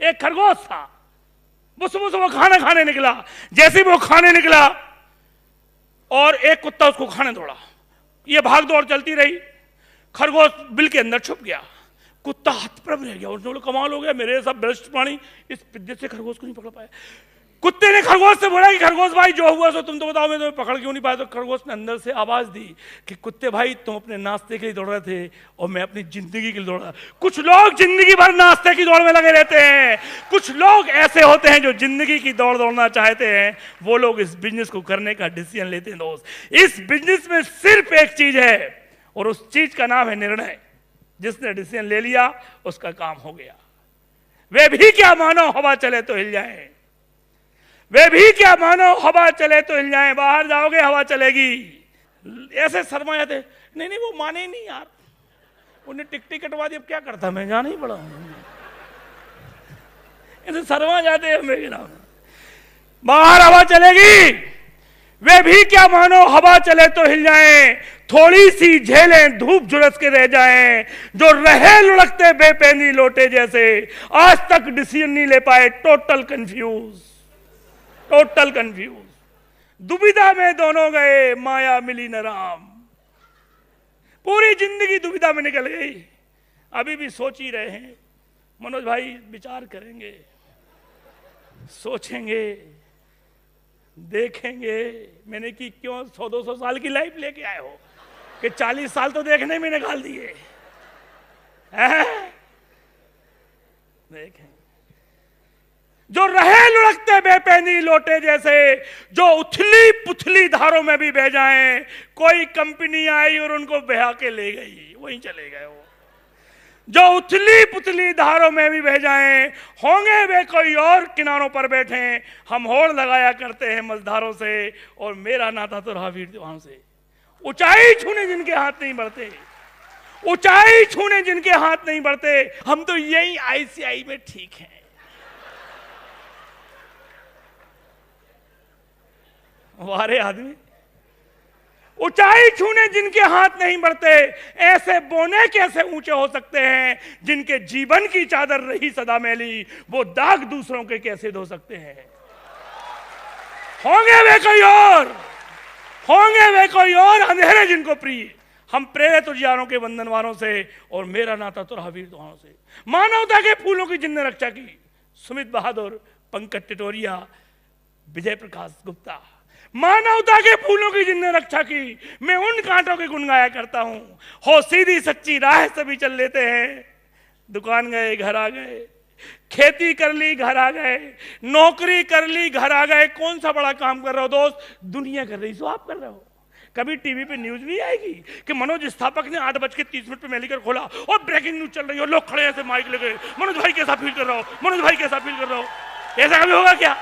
एक खरगोश था, वो सुबह सुबह खाना खाने निकला। जैसे ही वो खाने निकला और एक कुत्ता उसको खाने दौड़ा, ये भाग दौड़ चलती रही। खरगोश बिल के अंदर छुप गया, कुत्ता हतप्रभ रह गया। उसने बोला कमाल हो गया, मेरे सब बलिष्ठ प्राणी इस पिद्दे से खरगोश को नहीं पकड़ पाए। कुत्ते ने खरगोश से बोला कि खरगोश भाई जो हुआ सो तुम तो बताओ, मैं तुम्हें पकड़ क्यों नहीं पाया। तो खरगोश ने अंदर से आवाज दी कि कुत्ते भाई तुम अपने नाश्ते के लिए दौड़ रहे थे और मैं अपनी जिंदगी के लिए दौड़ रहा। कुछ लोग जिंदगी भर नाश्ते की दौड़ में लगे रहते हैं, कुछ लोग ऐसे होते हैं जो जिंदगी की दौड़ दौड़ना चाहते हैं। वो लोग इस बिजनेस को करने का डिसीजन लेते हैं। दोस्त, इस बिजनेस में सिर्फ एक चीज है और उस चीज का नाम है निर्णय। जिसने डिसीजन ले लिया उसका काम हो गया। वे भी क्या मानो हवा चले तो हिल जाए, वे भी क्या मानो हवा चले तो हिल जाए। बाहर जाओगे हवा चलेगी। ऐसे शर्मा जाते, नहीं नहीं वो माने ही नहीं यार, उन्हें टिकट कटवा दी, अब क्या करता मैं, जाना ही पड़ा। ऐसे शर्मा जाते हैं मेरे नाम, बाहर हवा चलेगी। वे भी क्या मानो हवा चले तो हिल जाए, थोड़ी सी झेलें धूप झुलस के रह जाएं, जो रहे लुढ़कते बेपैनी लोटे जैसे, आज तक डिसीजन नहीं ले पाए, टोटल कंफ्यूज, टोटल कंफ्यूज। दुविधा में दोनों गए, माया मिली न राम। पूरी जिंदगी दुविधा में निकल गई। अभी भी सोच ही रहे हैं। मनोज भाई विचार करेंगे, सोचेंगे, देखेंगे। मैंने कि क्यों 100-200 साल की लाइफ लेके आए हो कि 40 साल तो देखने में निकाल दिए। देखें, जो रहे लुढ़कते बेपैनी लोटे जैसे, जो उथली पुथली धारों में भी बह जाएं। कोई कंपनी आई और उनको बहा के ले गई, वहीं चले गए वो। जो उथली पुथली धारों में भी बह जाएं, होंगे वे कोई और किनारों पर बैठे। हम होड़ लगाया करते हैं मझधारों से, और मेरा नाता तो रहा वीर जवान से। ऊंचाई छूने जिनके हाथ नहीं बढ़ते, ऊंचाई छूने जिनके हाथ नहीं बढ़ते, हम तो यही आईसीआई में ठीक हैं। वारे आदमी, ऊंचाई छूने जिनके हाथ नहीं बढ़ते, ऐसे बोने कैसे ऊंचे हो सकते हैं। जिनके जीवन की चादर रही सदा मैली, वो दाग दूसरों के कैसे धो सकते हैं। होंगे वे कोई और, होंगे वे कोई और अंधेरे जिनको प्रिय। हम प्रेरित उजियारों के वंदनवारों से, और मेरा नाता तो रहा वीर जवानों से। मानवता के फूलों की जिनने रक्षा की, सुमित बहादुर, पंकज टिटोरिया, विजय प्रकाश गुप्ता। मानवता के फूलों की जिनने रक्षा की, मैं उन कांटों के गुण गाया करता हूं। हो सीधी सच्ची राह सभी चल लेते हैं। दुकान गए घर आ गए, खेती कर ली घर आ गए, नौकरी कर ली घर आ गए। कौन सा बड़ा काम कर रहे हो दोस्त, दुनिया कर रही, सो आप कर रहे हो। कभी टीवी पे न्यूज नहीं आएगी कि मनोज स्थापक ने 8:30 पे मेलिकर खोला और ब्रेकिंग न्यूज चल रही हो, लोग खड़े ऐसे माइक लेके, मनोज भाई कैसा फील कर रहा हो, मनोज भाई कैसा फील कर रहा हो। ऐसा कभी होगा क्या?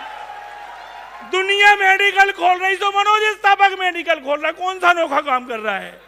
दुनिया मेडिकल खोल रही तो मनोज स्थापक मेडिकल खोल रहा है। कौन सा अनोखा काम कर रहा है।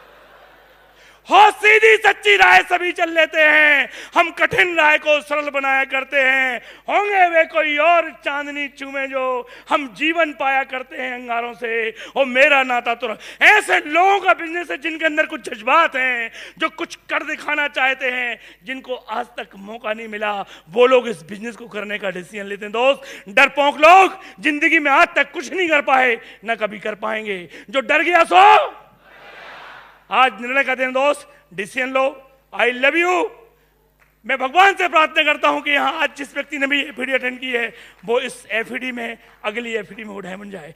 हो सीधी सच्ची राह सभी चल लेते हैं, हम कठिन राह को सरल बनाया करते हैं। होंगे वे कोई और चांदनी चूमे, जो हम जीवन पाया करते हैं अंगारों से। और मेरा नाता तो ऐसे लोगों का बिजनेस है जिनके अंदर कुछ जज्बात हैं, जो कुछ कर दिखाना चाहते हैं, जिनको आज तक मौका नहीं मिला। वो लोग इस बिजनेस को करने का डिसीजन लेते हैं। दोस्त, डरपोक लोग जिंदगी में आज तक कुछ नहीं कर पाए, ना कभी कर पाएंगे। जो डर गया सो आज निर्णय का दिन। दोस्त, decision low. I love you. मैं भगवान से प्रार्थना करता हूं कि यहां आज जिस व्यक्ति ने भी एफईडी अटेंड की है, वो इस एफईडी में, अगली एफईडी में वो डायमंड जाए।